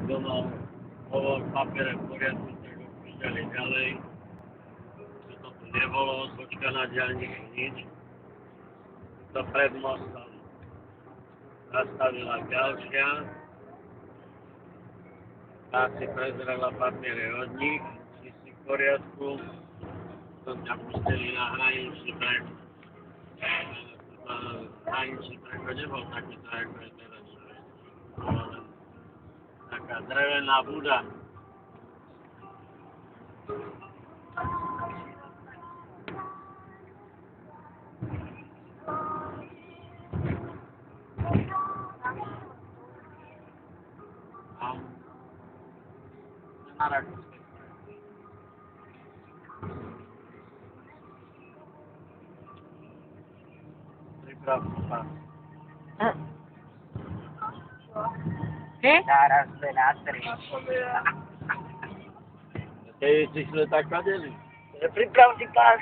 kto mal hovor papiere v poriadku, tak ho púšťali ďalej. Čo to tu nebolo, točka na diaľnici, nič. To pred mostom zastavila ďalšia. Tá si prezrela papiere od nich, si v poriadku. Potom ťa pustili na hraničný breh. Hraničný breh nebol takýto, ako je teraz. Bola len taká drevená buda. Na Rakúskej strane. Pripravte sa. Zaraz by na 3. Tej si šli tak kadeli. Priprav si pás.